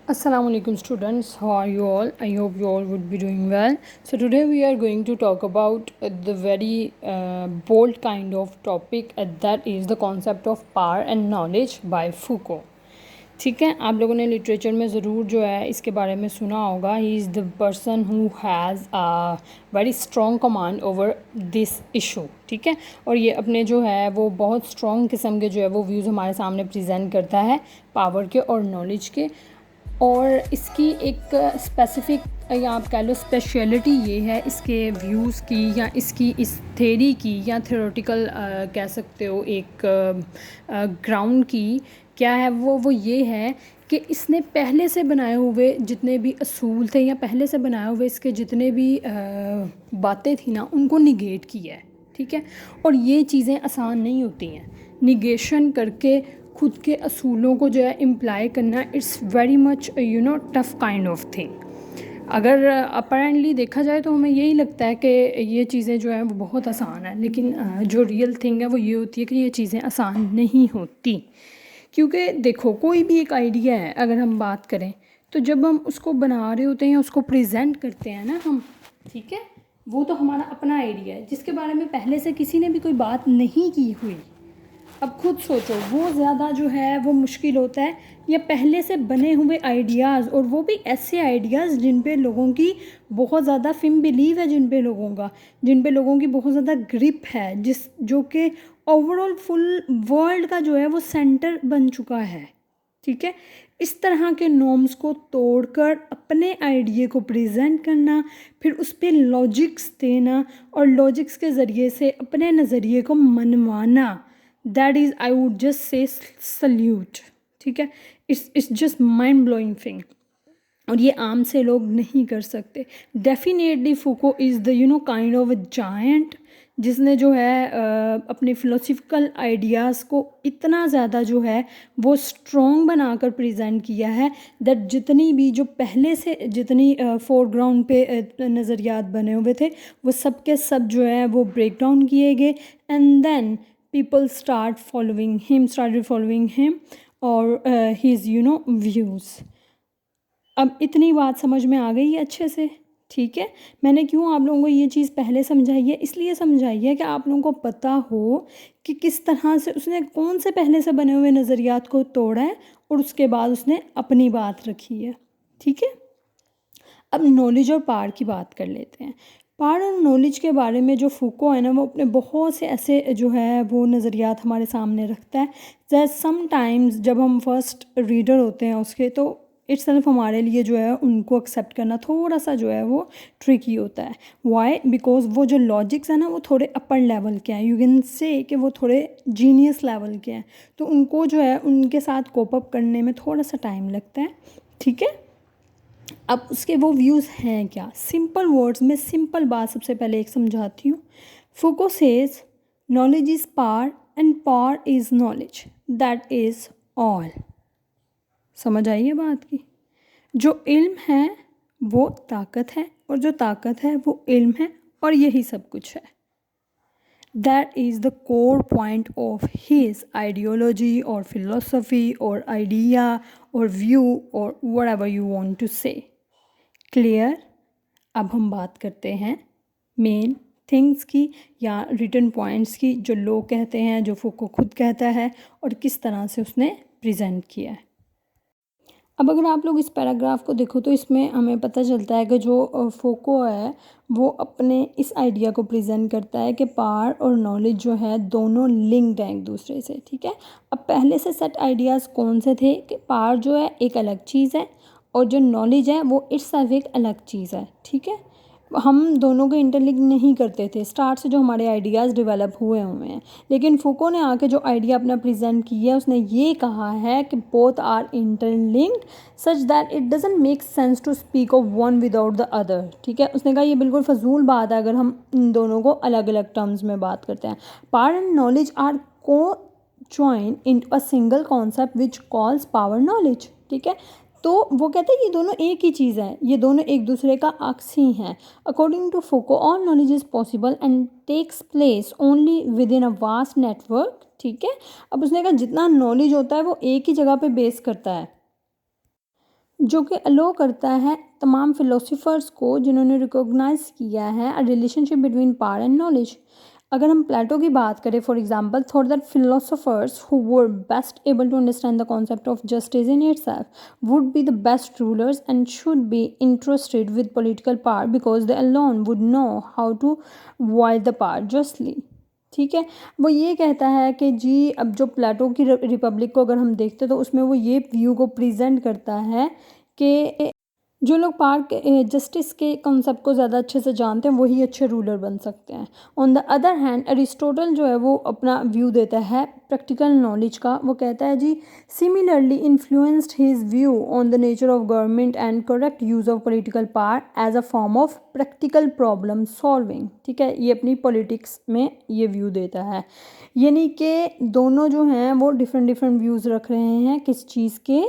Assalamu alaikum students, how are you all? I hope you all would be doing well. So today we are going to talk about the very bold kind of topic, that is the concept of power and knowledge by Foucault. ठीक है, आप लोगों ने literature में ज़रूर जो है इसके बारे में सुना होगा. He is the person who has a very strong command over this issue. ठीक है, और ये अपने जो है वो बहुत स्ट्रॉन्ग किस्म के जो है वो व्यूज़ हमारे सामने प्रेजेंट करता है पावर के और नॉलेज के. और इसकी एक स्पेसिफ़िक या आप कह लो स्पेशलिटी ये है इसके व्यूज़ की या इसकी इस थेरी की या थ्योरेटिकल कह सकते हो एक ग्राउंड की. क्या है वो ये है कि इसने पहले से बनाए हुए जितने भी असूल थे या पहले से बनाए हुए इसके जितने भी बातें थी ना उनको निगेट किया है. ठीक है, और ये चीज़ें आसान नहीं होती हैं. निगेशन करके खुद के असूलों को जो है इम्प्लाई करना, it's very much tough kind of thing. अगर अपेरेंटली देखा जाए तो हमें यही लगता है कि ये चीज़ें जो हैं वो बहुत आसान है, लेकिन जो रियल थिंग है वो ये होती है कि ये चीज़ें आसान नहीं होती. क्योंकि देखो, कोई भी एक आइडिया है अगर हम बात करें तो जब हम उसको बना रहे होते हैं, उसको प्रेजेंट करते हैं ना हम, ठीक है, वो तो हमारा अपना आइडिया है जिसके बारे में पहले से किसी ने भी कोई बात नहीं की हुई. अब खुद सोचो, वो ज़्यादा जो है वो मुश्किल होता है या पहले से बने हुए आइडियाज़, और वो भी ऐसे आइडियाज़ जिन पे लोगों की बहुत ज़्यादा फिम बिलीव है, जिन पे लोगों की बहुत ज़्यादा ग्रिप है, जो कि ओवरऑल फुल वर्ल्ड का जो है वो सेंटर बन चुका है. ठीक है, इस तरह के नॉर्म्स को तोड़कर अपने आइडिया को प्रेजेंट करना, फिर उस पर लॉजिक्स देना और लॉजिक्स के ज़रिए से अपने नज़रिए को मनवाना, that is I would just say salute. ठीक है, it's just mind blowing thing, और ये आम से लोग नहीं कर सकते. Definitely Foucault is the kind of a giant, जिसने जो है अपने फ़िलोसफिकल आइडियाज़ को इतना ज़्यादा जो है वो स्ट्रॉन्ग बनाकर प्रेजेंट किया है दैट जितनी भी जो पहले से जितनी फोरग्राउंड पे नज़रियात बने हुए थे वो सब के सब जो है वो ब्रेक डाउन किए गए. And then people started following him और his views. अब इतनी बात समझ में आ गई है अच्छे से. ठीक है, मैंने क्यों आप लोगों को ये चीज़ पहले समझाई है, इसलिए समझाई है कि आप लोगों को पता हो कि किस तरह से उसने कौन से पहले से बने हुए नज़रियात को तोड़ा है और उसके बाद उसने अपनी बात रखी है. ठीक है, अब नॉलेज और पावर की बात कर लेते हैं. पावर और नॉलेज के बारे में जो फूको है ना, वो अपने बहुत से ऐसे जो है वो नज़रियात हमारे सामने रखता है. जैसे समटाइम्स जब हम फर्स्ट रीडर होते हैं उसके, तो इट्स सेल्फ हमारे लिए जो है उनको एक्सेप्ट करना थोड़ा सा जो है वो ट्रिकी होता है. वाई? बिकॉज वो जो लॉजिक्स है ना वो थोड़े अपर लेवल के हैं, यू कैन से कि वो थोड़े जीनियस लेवल के हैं, तो उनको जो है उनके साथ कोप अप करने में थोड़ा सा टाइम लगता है. ठीक है, अब उसके वो व्यूज़ हैं क्या. सिंपल वर्ड्स में सिंपल बात सबसे पहले एक समझाती हूँ. Foucault says knowledge is power and power is knowledge, that is all. समझ आई है बात की. जो इल्म है वो ताकत है और जो ताकत है वो इल्म है, और यही सब कुछ है. That is the core point of his ideology और फिलोसफी और आइडिया और व्यू और व्हाटएवर यू वांट टू से. क्लियर? अब हम बात करते हैं मेन थिंग्स की या रिटन पॉइंट्स की, जो लोग कहते हैं, जो फूको खुद कहता है और किस तरह से उसने प्रेजेंट किया है. अब अगर आप लोग इस पैराग्राफ को देखो तो इसमें हमें पता चलता है कि जो फोको है वो अपने इस आइडिया को प्रेजेंट करता है कि पावर और नॉलेज जो है दोनों लिंक्ड हैं एक दूसरे से. ठीक है, अब पहले से सेट आइडियाज़ कौन से थे कि पावर जो है एक अलग चीज़ है और जो नॉलेज है वो इट्स एक अलग चीज़ है. ठीक है, हम दोनों को इंटरलिंक नहीं करते थे स्टार्ट से जो हमारे आइडियाज़ डेवलप हुए हैं, लेकिन फूको ने आके जो आइडिया अपना प्रेजेंट किया है उसने ये कहा है कि both are interlinked such that it doesn't make sense to speak of one without the other. ठीक है, उसने कहा ये बिल्कुल फजूल बात है अगर हम इन दोनों को अलग अलग टर्म्स में बात करते हैं. पावर एंड नॉलेज आर को join in a single concept which calls power knowledge. ठीक है, तो वो कहते हैं ये दोनों एक ही चीज़ है, ये दोनों एक दूसरे का अक्स ही हैं. According to Foucault all knowledge is possible and takes place only within a vast network. ठीक है, अब उसने कहा जितना नॉलेज होता है वो एक ही जगह पे बेस करता है. जो कि अलो करता है तमाम फिलोसफर्स को जिन्होंने रिकॉग्नाइज किया है a relationship between power and knowledge. अगर हम प्लेटो की बात करें for example, thought that philosophers who were best able to understand the concept of justice in itself would be the best rulers and should be interested with political power because they alone would know how to wide the power justly. ठीक है, वो ये कहता है कि जी अब जो प्लेटो की रिपब्लिक को अगर हम देखते हैं तो उसमें वो ये व्यू को प्रेजेंट करता है कि जो लोग पार्क जस्टिस के कॉन्सेप्ट को ज़्यादा अच्छे से जानते हैं वही अच्छे रूलर बन सकते हैं। On the other hand Aristotle जो है वो अपना व्यू देता है प्रैक्टिकल नॉलेज का। वो कहता है जी similarly influenced his view on the nature of government and correct use of political power as a form of practical problem solving. ठीक है, ये अपनी पॉलिटिक्स में ये व्यू देता है, यानी कि दोनों जो हैं वो डिफरेंट डिफरेंट व्यूज़ रख रहे हैं किस चीज़ के।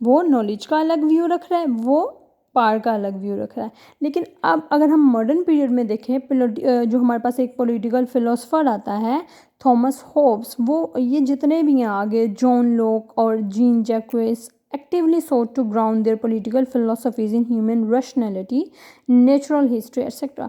वो नॉलेज का अलग व्यू रख रहा है, वो पावर का अलग व्यू रख रहा है। लेकिन अब अगर हम मॉडर्न पीरियड में देखें, जो हमारे पास एक पॉलिटिकल फिलोसफर आता है थॉमस होब्स, वो ये जितने भी हैं आगे जॉन लॉक और Jean Jacques actively sought to ground their political philosophies in human rationality, natural history, etc.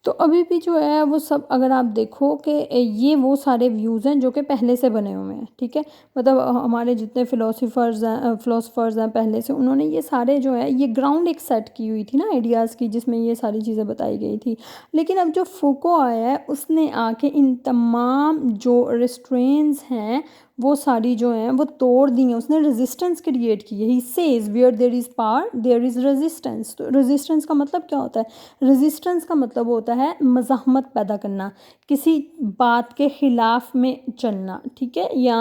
तो अभी भी जो है वो सब अगर आप देखो कि ये वो सारे व्यूज़ हैं जो कि पहले से बने हुए हैं। ठीक है, मतलब हमारे जितने फिलोसफर्स हैं पहले से, उन्होंने ये सारे जो है ये ग्राउंड एक सेट की हुई थी ना आइडियाज़ की, जिसमें ये सारी चीज़ें बताई गई थी। लेकिन अब जो फूको आया है उसने आके इन तमाम जो रिस्ट्रेंट्स हैं वो सारी जो हैं वो तोड़ दी हैं, उसने रेजिस्टेंस क्रिएट की है। He says where there is power there is resistance. तो रेजिस्टेंस का मतलब क्या होता है? रेजिस्टेंस का मतलब होता है मज़ाहमत पैदा करना, किसी बात के ख़िलाफ़ में चलना। ठीक है, या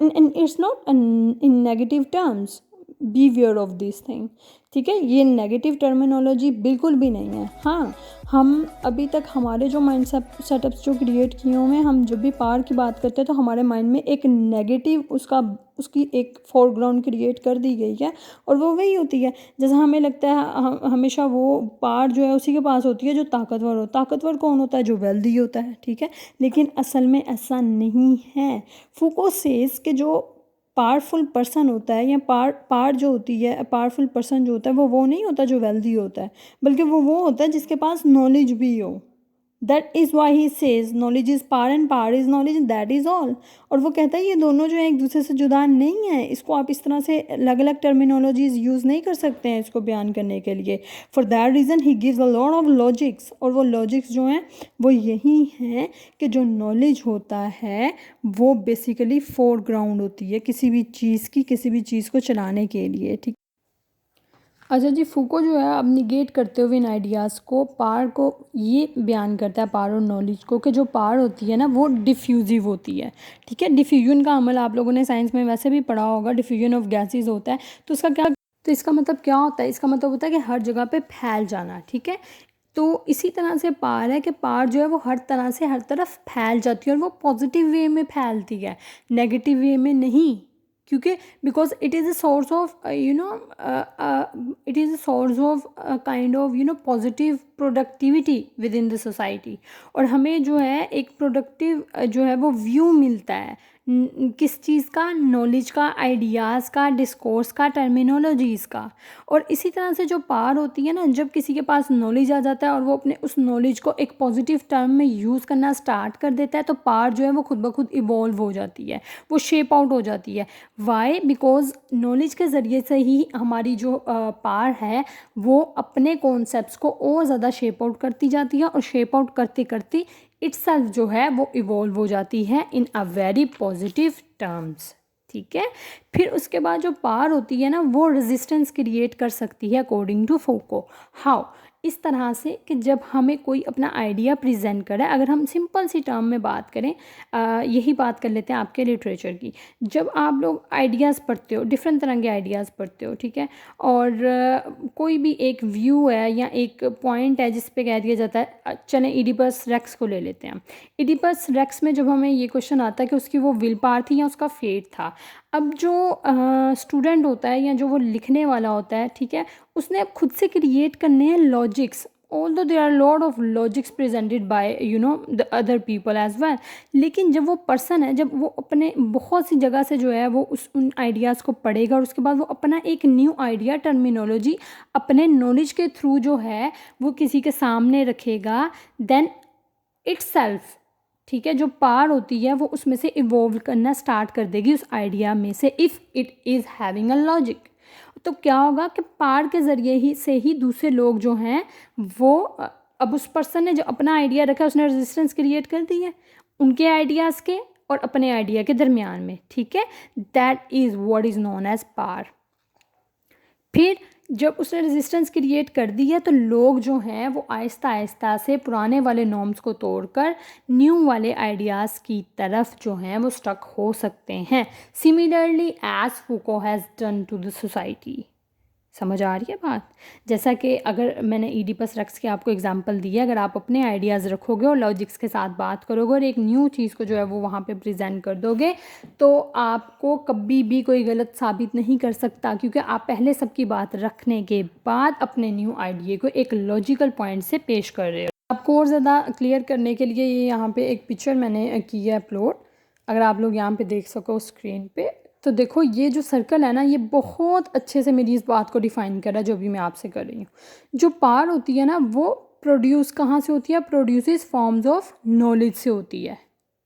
it's not in negative terms, be aware of this thing. ठीक है, ये नेगेटिव टर्मिनोलॉजी बिल्कुल भी नहीं है। हाँ, हम अभी तक हमारे जो माइंड सेटअप्स जो क्रिएट किए हुए हैं, हम जब भी पावर की बात करते हैं तो हमारे माइंड में एक नेगेटिव उसकी एक फोरग्राउंड क्रिएट कर दी गई है, और वो वही होती है। जैसे हमें लगता है हमेशा वो पावर जो है उसी के पास होती है जो ताकतवर हो। ताकतवर कौन होता है? जो वेल्दी होता है। ठीक है, लेकिन असल में ऐसा नहीं है। फूको सेज कि जो पावरफुल पर्सन होता है या पावर जो होती है, पावरफुल पर्सन जो होता है वो नहीं होता जो वेल्दी होता है, बल्कि वो होता है जिसके पास नॉलेज भी हो। That is why he says knowledge is power and power is knowledge, that is all. और वो कहता है ये दोनों जो है एक दूसरे से जुदा नहीं है। इसको आप इस तरह से अलग अलग टर्मिनोलॉजीज यूज़ नहीं कर सकते हैं इसको बयान करने के लिए। For that reason he gives a lot of logics, और वो लॉजिक्स जो हैं वो यही हैं कि जो नॉलेज होता है वो बेसिकली फोरग्राउंड होती है किसी भी चीज़ की, किसी भी चीज़ को चलाने के लिए। ठीक, अच्छा जी, फूको जो है अब निगेट करते हुए इन आइडियाज़ को, पावर को ये बयान करता है, पावर और नॉलेज को, कि जो पावर होती है ना वो डिफ्यूजिव होती है। ठीक है, डिफ्यूजन का अमल आप लोगों ने साइंस में वैसे भी पढ़ा होगा, डिफ्यूजन ऑफ गैसेस होता है। तो इसका मतलब क्या होता है? इसका मतलब होता है कि हर जगह पे फैल जाना। ठीक है, तो इसी तरह से पावर है कि पावर जो है वो हर तरह से हर तरफ फैल जाती है, और वो पॉजिटिव वे में फैलती है, नेगेटिव वे में नहीं। क्योंकि because it is a source of it is a source of kind of positive productivity with in the society. और हमें जो है एक प्रोडक्टिव जो है वो व्यू मिलता है किस चीज़ का? नॉलेज का, आइडियाज़ का, डिस्कोर्स का, टर्मिनोलॉजीज़ का। और इसी तरह से जो पावर होती है ना, जब किसी के पास नॉलेज आ जाता है और वो अपने उस नॉलेज को एक पॉजिटिव टर्म में यूज़ करना स्टार्ट कर देता है, तो पावर जो है वो खुद ब खुद इवॉल्व हो जाती है, वो शेप आउट हो जाती है। वाई? बिकॉज नॉलेज के ज़रिए से ही हमारी जो पावर है वो अपने कॉन्सेप्ट्स को और ज़्यादा शेप आउट करती जाती है, और शेप आउट करते करते इटसेल्फ जो है वो इवॉल्व हो जाती है इन अ वेरी पॉजिटिव टर्म्स। ठीक है, फिर उसके बाद जो पावर होती है ना वो रेजिस्टेंस क्रिएट कर सकती है अकॉर्डिंग टू फूको। हाउ? इस तरह से कि जब हमें कोई अपना आइडिया प्रेजेंट करे, अगर हम सिंपल सी टर्म में बात करें, यही बात कर लेते हैं आपके लिटरेचर की। जब आप लोग आइडियाज़ पढ़ते हो, डिफरेंट तरह के आइडियाज़ पढ़ते हो, ठीक है, और कोई भी एक व्यू है या एक पॉइंट है जिस पे कह दिया जाता है, चलें इडिपस रेक्स को ले लेते हैं। इडिपस रेक्स में जब हमें ये क्वेश्चन आता है कि उसकी वो विल पावर थी या उसका फेट था। अब जो स्टूडेंट होता है या जो वो लिखने वाला होता है, ठीक है, उसने अब खुद से क्रिएट करने हैं logics although there are a lot of logics presented by the other people as well, लेकिन जब वो पर्सन है, जब वो अपने बहुत सी जगह से जो है वो उन आइडियाज़ को पढ़ेगा और उसके बाद वो अपना एक न्यू आइडिया टर्मिनोलॉजी अपने नॉलेज के थ्रू जो है वो किसी के सामने रखेगा, देन इटसेल्फ, ठीक है, जो पार होती है वो उसमें से इवॉल्व करना स्टार्ट कर देगी उस आइडिया में से, if it is having a logic. तो क्या होगा कि पार के ज़रिए ही से ही दूसरे लोग जो हैं वो अब उस पर्सन ने जो अपना आइडिया रखा है उसने रेजिस्टेंस क्रिएट कर दी है उनके आइडियाज़ के और अपने आइडिया के दरमियान में, ठीक है। That is what is known as पार। फिर जब उसने रेजिस्टेंस क्रिएट कर दी है तो लोग जो हैं वो आहिस्ता आहिस्ता से पुराने वाले नॉर्म्स को तोड़कर न्यू वाले आइडियाज़ की तरफ जो हैं वो स्टक हो सकते हैं, similarly as Foucault has done to the society. समझ आ रही है बात? जैसा कि अगर मैंने ईडिपस रेक्स की आपको एग्जांपल दी है, अगर आप अपने आइडियाज़ रखोगे और लॉजिक्स के साथ बात करोगे और एक न्यू चीज़ को जो है वो वहाँ पे प्रेजेंट कर दोगे तो आपको कभी भी कोई गलत साबित नहीं कर सकता, क्योंकि आप पहले सबकी बात रखने के बाद अपने न्यू आइडिया को एक लॉजिकल पॉइंट से पेश कर रहे हो। आपको और ज़्यादा क्लियर करने के लिए ये यहाँ पर एक पिक्चर मैंने की है अपलोड, अगर आप लोग यहाँ पर देख सको स्क्रीन पर। तो देखो ये जो सर्कल है ना ये बहुत अच्छे से मेरी इस बात को डिफ़ाइन कर रहा है जो भी मैं आपसे कर रही हूँ। जो पार होती है ना वो प्रोड्यूस कहाँ से होती है? प्रोड्यूसेस फॉर्म्स ऑफ नॉलेज से होती है,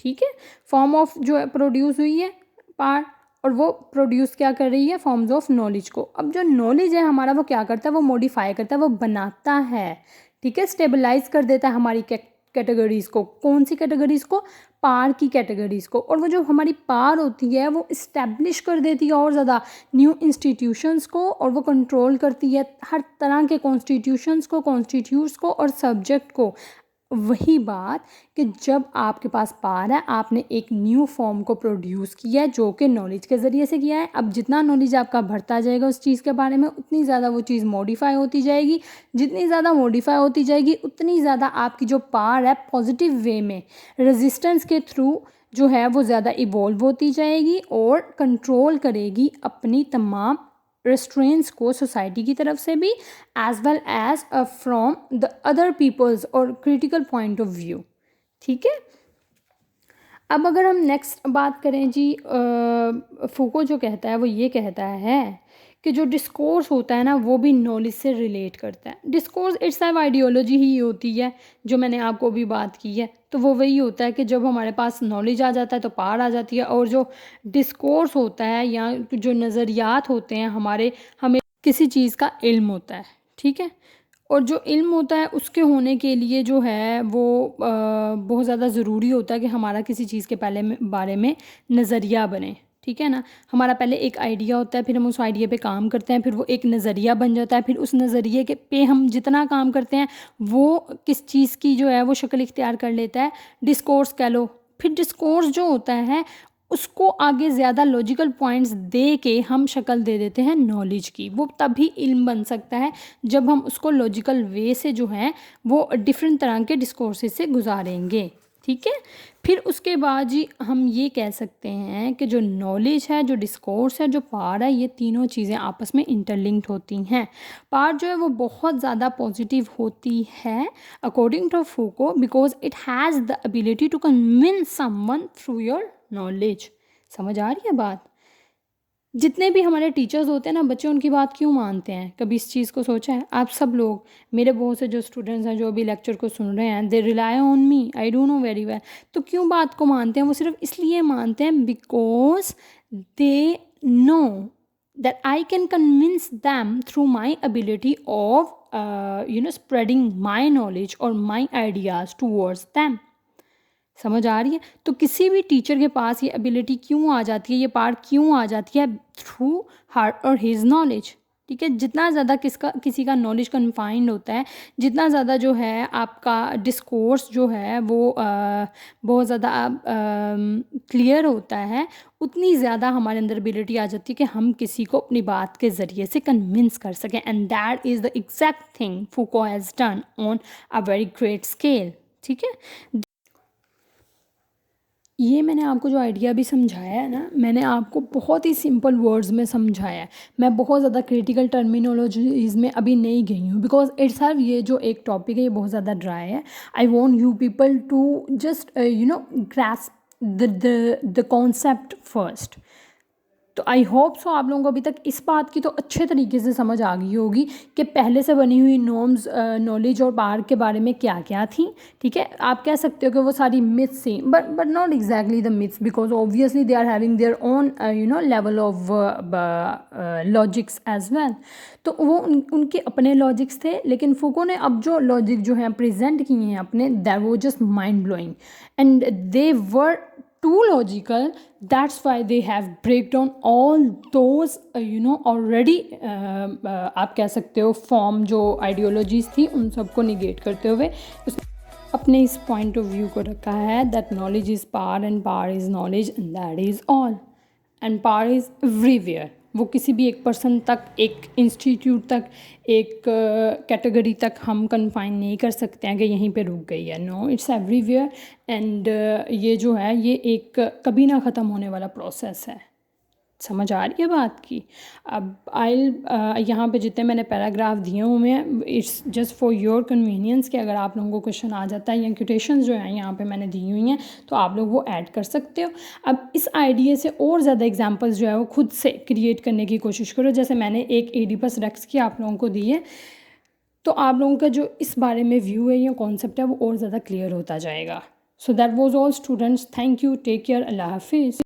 ठीक है। फॉर्म ऑफ जो है प्रोड्यूस हुई है पार, और वो प्रोड्यूस क्या कर रही है? फॉर्म्स ऑफ नॉलेज को। अब जो नॉलेज है हमारा वो क्या करता है? वो मॉडिफाई करता है, वो बनाता है, ठीक है, स्टेबलाइज कर देता है हमारी कैटेगरीज़ को। कौन सी कैटेगरीज़ को? पार की कैटेगरीज़ को। और वो जो हमारी पार होती है वो इस्टेब्लिश कर देती है और ज़्यादा न्यू इंस्टीट्यूशंस को, और वो कंट्रोल करती है हर तरह के कॉन्स्टिट्यूशंस को, कॉन्स्टिट्यूट्स को और सब्जेक्ट को। वही बात कि जब आपके पास पार है, आपने एक न्यू फॉर्म को प्रोड्यूस किया है जो कि नॉलेज के ज़रिए से किया है। अब जितना नॉलेज आपका बढ़ता जाएगा उस चीज़ के बारे में उतनी ज़्यादा वो चीज़ मॉडिफाई होती जाएगी। जितनी ज़्यादा मॉडिफाई होती जाएगी उतनी ज़्यादा आपकी जो पार है पॉजिटिव वे में रेजिस्टेंस के थ्रू जो है वो ज़्यादा इवॉल्व होती जाएगी और कंट्रोल करेगी अपनी तमाम रेस्ट्रेंट्स को सोसाइटी की तरफ से भी as well as from the other peoples और क्रिटिकल पॉइंट ऑफ व्यू, ठीक है। अब अगर हम नेक्स्ट बात करें जी, फूको जो कहता है वो ये कहता है कि जो डिस्कोर्स होता है ना वो भी नॉलेज से रिलेट करता है। डिस्कोर्स इट्सेल्फ आइडियोलॉजी ही होती है जो मैंने आपको भी बात की है। तो वो वही होता है कि जब हमारे पास नॉलेज आ जाता है तो पार आ जाती है, और जो डिस्कोर्स होता है या जो नज़रियात होते हैं हमारे, हमें किसी चीज़ का इल्म होता है, ठीक है। और जो इल्म होता है उसके होने के लिए जो है वो बहुत ज़्यादा ज़रूरी होता है कि हमारा किसी चीज़ के बारे में नज़रिया बने, ठीक है ना। हमारा पहले एक आइडिया होता है, फिर हम उस आइडिया पे काम करते हैं, फिर वो एक नज़रिया बन जाता है, फिर उस नज़रिए के पे हम जितना काम करते हैं वो किस चीज़ की जो है वो शक्ल इख्तियार कर लेता है? डिस्कोर्स कह लो। फिर डिस्कोर्स जो होता है उसको आगे ज़्यादा लॉजिकल पॉइंट्स दे के हम शक्ल दे देते हैं नॉलेज की। वो तभी इल्म बन सकता है जब हम उसको लॉजिकल वे से जो है वो डिफरेंट तरह के डिस्कोर्सेस से गुजारेंगे, ठीक है। फिर उसके बाद जी हम ये कह सकते हैं कि जो नॉलेज है, जो डिस्कोर्स है, जो पार है, ये तीनों चीज़ें आपस में इंटरलिंक्ड होती हैं। पार जो है वो बहुत ज़्यादा पॉजिटिव होती है according to Foucault, because it has the ability to convince someone through your knowledge. समझ आ रही है बात? जितने भी हमारे टीचर्स होते हैं ना, बच्चे उनकी बात क्यों मानते हैं? कभी इस चीज़ को सोचा है? आप सब लोग, मेरे बहुत से जो स्टूडेंट्स हैं जो अभी लेक्चर को सुन रहे हैं, they rely on me, I don't know very well. तो क्यों बात को मानते हैं? वो सिर्फ इसलिए मानते हैं because they know that I can convince them through my ability of spreading my knowledge और माई आइडियाज़ टूवर्ड्स दैम। समझ आ रही है? तो किसी भी टीचर के पास ये एबिलिटी क्यों आ जाती है, ये पार क्यों आ जाती है? थ्रू हर और हिज नॉलेज, ठीक है। जितना ज़्यादा किसी का नॉलेज कन्फाइंड होता है, जितना ज़्यादा जो है आपका डिस्कोर्स जो है वो बहुत ज़्यादा क्लियर होता है, उतनी ज़्यादा हमारे अंदर एबिलिटी आ जाती है कि हम किसी को अपनी बात के ज़रिए से कन्विंस कर सकें। And that is the exact thing Foucault has done on a very great scale, ठीक है। ये मैंने आपको जो आइडिया भी समझाया है ना, मैंने आपको बहुत ही सिंपल वर्ड्स में समझाया है। मैं बहुत ज़्यादा क्रिटिकल टर्मिनोलॉजीज़ में अभी नहीं गई हूँ, बिकॉज इट्स हर ये जो एक टॉपिक है ये बहुत ज़्यादा ड्राई है। I want you people to just grasp the concept first. तो आई होप सो आप लोगों को अभी तक इस बात की तो अच्छे तरीके से समझ आ गई होगी कि पहले से बनी हुई नॉर्म्स, नॉलेज और पार के बारे में क्या क्या थी। ठीक है, आप कह सकते हो कि वो सारी मिथ्स थी, but not exactly the myths, because obviously they are having their own level of logics as well. तो वो उनके अपने लॉजिक्स थे, लेकिन फूको ने अब जो लॉजिक जो है प्रेजेंट किए हैं अपने, दैट वो just mind blowing and they were too logical. That's why they have break down all those already आप कह सकते हो फॉर्म जो आइडियोलॉजीज थी उन सबको निगेट करते हुए अपने इस पॉइंट ऑफ व्यू को रखा है that knowledge is power and power is knowledge and that is all and power is everywhere. वो किसी भी एक पर्सन तक, एक इंस्टीट्यूट तक, एक कैटेगरी तक हम कन्फाइन नहीं कर सकते हैं कि यहीं पे रुक गई है। नो, इट्स एवरीवेयर एंड ये जो है ये एक कभी ना ख़त्म होने वाला प्रोसेस है। समझ आ रही है बात की? अब यहाँ पे जितने मैंने पैराग्राफ दिए हुए हैं, it's just for your convenience कि अगर आप लोगों को क्वेश्चन आ जाता है या क्वेटेशंस जो हैं यहाँ पे मैंने दी हुई हैं तो आप लोग वो ऐड कर सकते हो। अब इस आइडिया से और ज़्यादा एग्जांपल्स जो है वो खुद से क्रिएट करने की कोशिश करो। जैसे मैंने एक एडिपस रेक्स की आप लोगों को दी है, तो आप लोगों का जो इस बारे में व्यू है या कॉन्सेप्ट है वो और ज़्यादा क्लियर होता जाएगा। So that was all students, thank you, take care, अल्लाह हाफिज़।